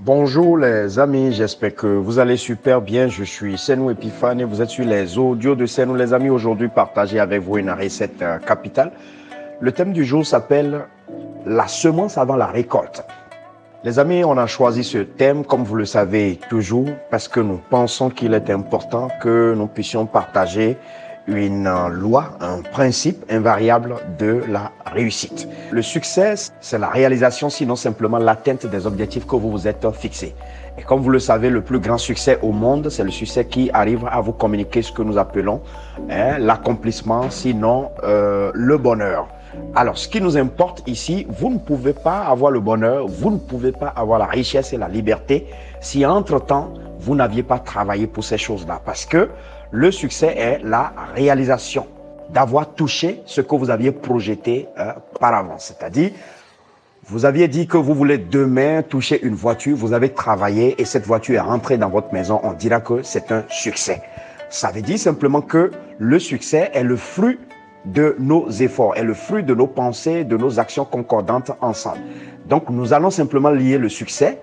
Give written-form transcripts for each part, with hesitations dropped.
Bonjour les amis, j'espère que vous allez super bien. Je suis Senou Epiphane et vous êtes sur les audios de Senou. Les amis, aujourd'hui, partager avec vous une recette capitale. Le thème du jour s'appelle la semence avant la récolte. Les amis, on a choisi ce thème, comme vous le savez toujours, parce que nous pensons qu'il est important que nous puissions partager une loi, un principe invariable de la réussite. Le succès, c'est la réalisation, sinon simplement l'atteinte des objectifs que vous vous êtes fixés. Et comme vous le savez, le plus grand succès au monde, c'est le succès qui arrive à vous communiquer ce que nous appelons l'accomplissement, sinon le bonheur. Alors, ce qui nous importe ici, vous ne pouvez pas avoir le bonheur, vous ne pouvez pas avoir la richesse et la liberté si entre-temps, vous n'aviez pas travaillé pour ces choses-là. Parce que le succès est la réalisation d'avoir touché ce que vous aviez projeté par avance. C'est-à-dire, vous aviez dit que vous voulez demain toucher une voiture, vous avez travaillé et cette voiture est rentrée dans votre maison, on dira que c'est un succès. Ça veut dire simplement que le succès est le fruit de nos efforts, est le fruit de nos pensées, de nos actions concordantes ensemble. Donc, nous allons simplement lier le succès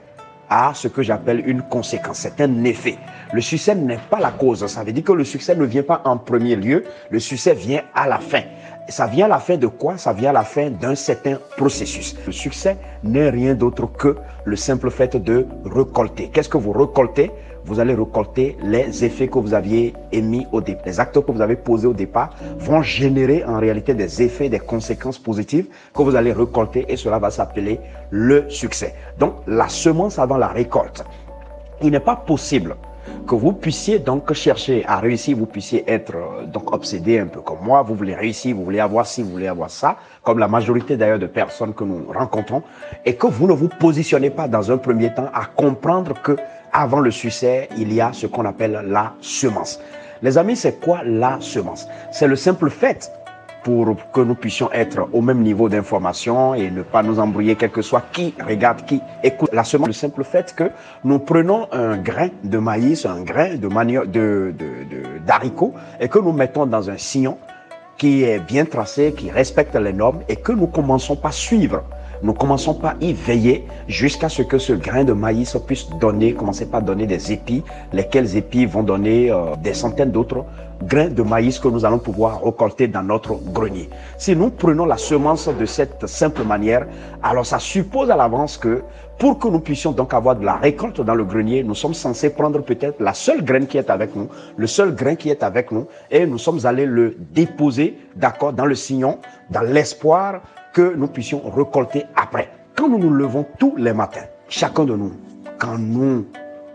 à ce que j'appelle une conséquence, c'est un effet. Le succès n'est pas la cause, ça veut dire que le succès ne vient pas en premier lieu, le succès vient à la fin. Ça vient à la fin de quoi? Ça vient à la fin d'un certain processus. Le succès n'est rien d'autre que le simple fait de récolter. Qu'est-ce que vous récoltez? Vous allez récolter les effets que vous aviez émis au départ. Les actes que vous avez posés au départ vont générer en réalité des effets, des conséquences positives que vous allez récolter et cela va s'appeler le succès. Donc, la semence avant la récolte. Il n'est pas possible que vous puissiez donc chercher à réussir, vous puissiez être donc obsédé un peu comme moi, vous voulez réussir, vous voulez avoir ci, vous voulez avoir ça, comme la majorité d'ailleurs de personnes que nous rencontrons, et que vous ne vous positionnez pas dans un premier temps à comprendre que avant le succès, il y a ce qu'on appelle la semence. Les amis, c'est quoi la semence? C'est le simple fait pour que nous puissions être au même niveau d'information et ne pas nous embrouiller, quel que soit qui regarde, qui écoute la semence. Le simple fait que nous prenons un grain de maïs, un grain de manioc, d'haricot et que nous mettons dans un sillon qui est bien tracé, qui respecte les normes et que nous commençons par suivre. Nous commençons par y veiller jusqu'à ce que ce grain de maïs puisse donner, commencer par donner des épis, lesquels épis vont donner des centaines d'autres grains de maïs que nous allons pouvoir récolter dans notre grenier. Si nous prenons la semence de cette simple manière, alors ça suppose à l'avance que pour que nous puissions donc avoir de la récolte dans le grenier, nous sommes censés prendre peut-être la seule graine qui est avec nous, le seul grain qui est avec nous, et nous sommes allés le déposer, d'accord, dans le sillon, dans l'espoir que nous puissions récolter après. Quand nous nous levons tous les matins, chacun de nous, quand nous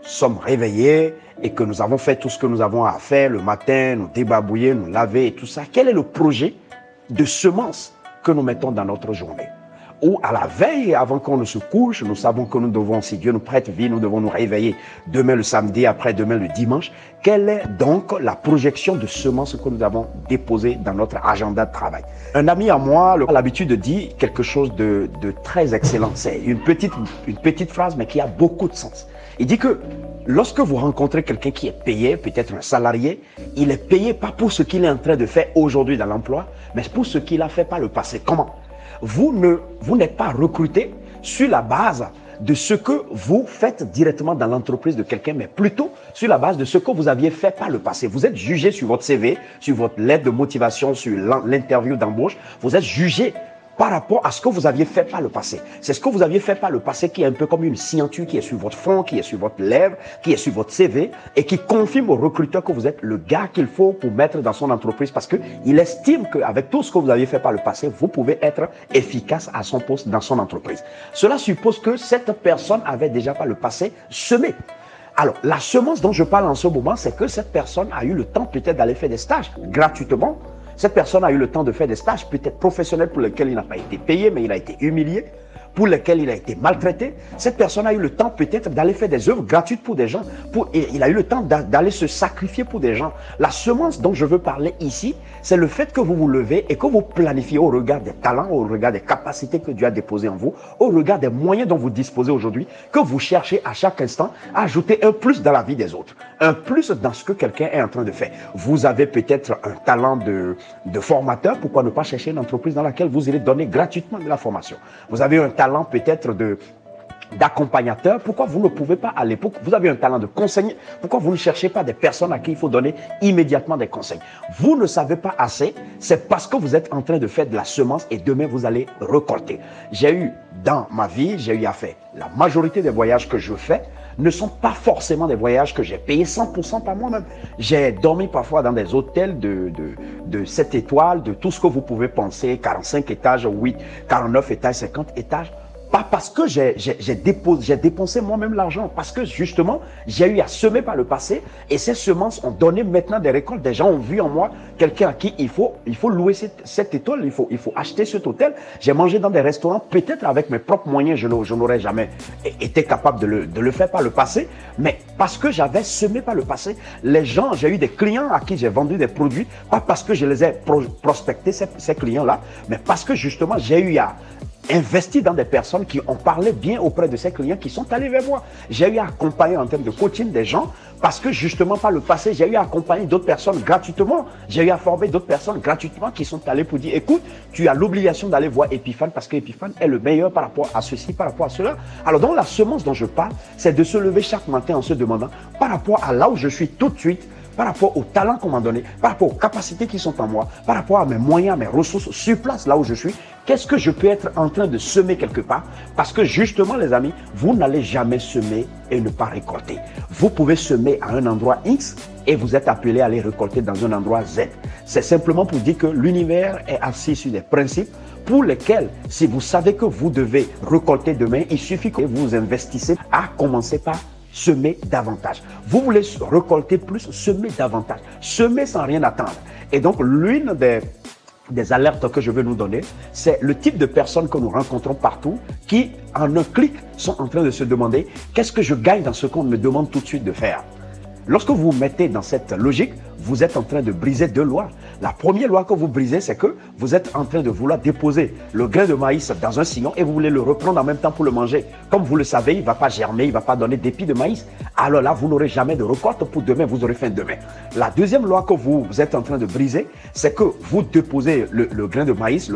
sommes réveillés et que nous avons fait tout ce que nous avons à faire le matin, nous débarbouiller, nous laver et tout ça, quel est le projet de semence que nous mettons dans notre journée? Ou à la veille, avant qu'on ne se couche, nous savons que nous devons, si Dieu nous prête vie, nous devons nous réveiller demain le samedi, après-demain le dimanche. Quelle est donc la projection de semences que nous avons déposée dans notre agenda de travail? Un ami à moi a l'habitude de dire quelque chose de très excellent. C'est une petite phrase, mais qui a beaucoup de sens. Il dit que lorsque vous rencontrez quelqu'un qui est payé, peut-être un salarié, il est payé pas pour ce qu'il est en train de faire aujourd'hui dans l'emploi, mais pour ce qu'il a fait par le passé. Comment? Vous n'êtes pas recruté sur la base de ce que vous faites directement dans l'entreprise de quelqu'un, mais plutôt sur la base de ce que vous aviez fait par le passé. Vous êtes jugé sur votre CV, sur votre lettre de motivation, sur l'interview d'embauche. Vous êtes jugé par rapport à ce que vous aviez fait par le passé. C'est ce que vous aviez fait par le passé qui est un peu comme une signature qui est sur votre front, qui est sur votre lèvre, qui est sur votre CV et qui confirme au recruteur que vous êtes le gars qu'il faut pour mettre dans son entreprise parce qu'il estime qu'avec tout ce que vous aviez fait par le passé, vous pouvez être efficace à son poste dans son entreprise. Cela suppose que cette personne avait déjà par le passé semé. Alors, la semence dont je parle en ce moment, c'est que cette personne a eu le temps peut-être d'aller faire des stages gratuitement. Cette personne a eu le temps de faire des stages peut-être professionnels pour lesquels il n'a pas été payé, mais il a été humilié, pour lesquels il a été maltraité. Cette personne a eu le temps peut-être d'aller faire des œuvres gratuites pour des gens. Il a eu le temps d'aller se sacrifier pour des gens. La semence dont je veux parler ici, c'est le fait que vous vous levez et que vous planifiez au regard des talents, au regard des capacités que Dieu a déposées en vous, au regard des moyens dont vous disposez aujourd'hui, que vous cherchez à chaque instant à ajouter un plus dans la vie des autres, un plus dans ce que quelqu'un est en train de faire. Vous avez peut-être un talent de formateur, pourquoi ne pas chercher une entreprise dans laquelle vous allez donner gratuitement de la formation. Vous avez un talent peut-être d'accompagnateur, pourquoi vous ne pouvez pas aller, vous avez un talent de conseiller, pourquoi vous ne cherchez pas des personnes à qui il faut donner immédiatement des conseils? Vous ne savez pas assez, c'est parce que vous êtes en train de faire de la semence et demain vous allez récolter. J'ai eu dans ma vie, j'ai eu à faire la majorité des voyages que je fais ne sont pas forcément des voyages que j'ai payés 100% par moi-même. J'ai dormi parfois dans des hôtels de 7 étoiles, de tout ce que vous pouvez penser, 45 étages, oui, 49 étages, 50 étages. Pas parce que j'ai dépensé moi-même l'argent, parce que justement, j'ai eu à semer par le passé et ces semences ont donné maintenant des récoltes. Des gens ont vu en moi quelqu'un à qui il faut louer cette étoile, il faut acheter cet hôtel. J'ai mangé dans des restaurants, peut-être avec mes propres moyens, je n'aurais jamais été capable de le faire par le passé, mais parce que j'avais semé par le passé, les gens, j'ai eu des clients à qui j'ai vendu des produits, pas parce que je les ai prospectés, ces clients-là, mais parce que justement, j'ai eu à investi dans des personnes qui ont parlé bien auprès de ces clients qui sont allés vers moi. J'ai eu à accompagner en termes de coaching des gens parce que justement par le passé, j'ai eu à accompagner d'autres personnes gratuitement. J'ai eu à former d'autres personnes gratuitement qui sont allées pour dire, écoute, tu as l'obligation d'aller voir Epiphane parce que Epiphane est le meilleur par rapport à ceci, par rapport à cela. Alors donc la semence dont je parle, c'est de se lever chaque matin en se demandant par rapport à là où je suis tout de suite, par rapport au talent qu'on m'a donné, par rapport aux capacités qui sont en moi, par rapport à mes moyens, mes ressources sur place, là où je suis, qu'est-ce que je peux être en train de semer quelque part? Parce que justement, les amis, vous n'allez jamais semer et ne pas récolter. Vous pouvez semer à un endroit X et vous êtes appelé à aller récolter dans un endroit Z. C'est simplement pour dire que l'univers est assis sur des principes pour lesquels, si vous savez que vous devez récolter demain, il suffit que vous investissez à commencer par semer davantage. Vous voulez récolter plus, semer davantage. Semer sans rien attendre. Et donc, l'une des alertes que je veux nous donner, c'est le type de personnes que nous rencontrons partout qui, en un clic, sont en train de se demander qu'est-ce que je gagne dans ce qu'on me demande tout de suite de faire. Lorsque vous vous mettez dans cette logique, vous êtes en train de briser deux lois. La première loi que vous brisez, c'est que vous êtes en train de vouloir déposer le grain de maïs dans un sillon et vous voulez le reprendre en même temps pour le manger. Comme vous le savez, il ne va pas germer, il ne va pas donner d'épis de maïs. Alors là, vous n'aurez jamais de récolte pour demain, vous aurez faim demain. La deuxième loi que vous êtes en train de briser, c'est que vous déposez le grain de maïs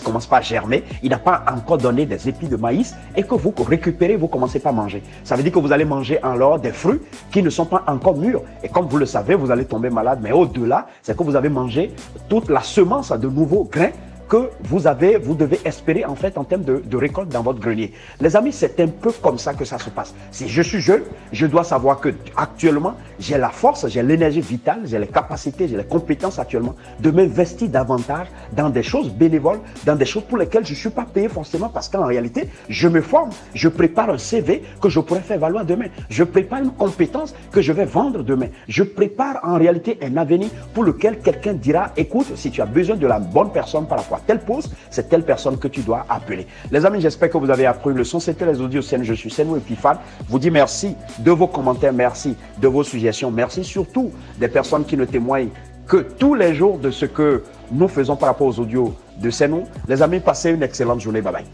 commence pas à germer, il n'a pas encore donné des épis de maïs et que vous récupérez, vous commencez pas à manger. Ça veut dire que vous allez manger alors des fruits qui ne sont pas encore mûrs. Et comme vous le savez, vous allez tomber malade. Mais au-delà, c'est que vous avez mangé toute la semence de nouveaux grains que vous devez espérer en fait en termes de récolte dans votre grenier. Les amis, c'est un peu comme ça que ça se passe. Si je suis jeune, je dois savoir que actuellement, j'ai la force, j'ai l'énergie vitale, j'ai les capacités, j'ai les compétences actuellement de m'investir davantage dans des choses bénévoles, dans des choses pour lesquelles je ne suis pas payé forcément parce qu'en réalité, je me forme, je prépare un CV que je pourrais faire valoir demain. Je prépare une compétence que je vais vendre demain. Je prépare en réalité un avenir pour lequel quelqu'un dira, écoute, si tu as besoin de la bonne personne par rapport à telle poste, c'est telle personne que tu dois appeler. Les amis, j'espère que vous avez appris une leçon. C'était les audios Sen. Je suis Senou Epiphane. Je vous dis merci de vos commentaires, merci de vos suggestions, merci surtout des personnes qui nous témoignent que tous les jours de ce que nous faisons par rapport aux audios de Senou. Les amis, passez une excellente journée. Bye bye.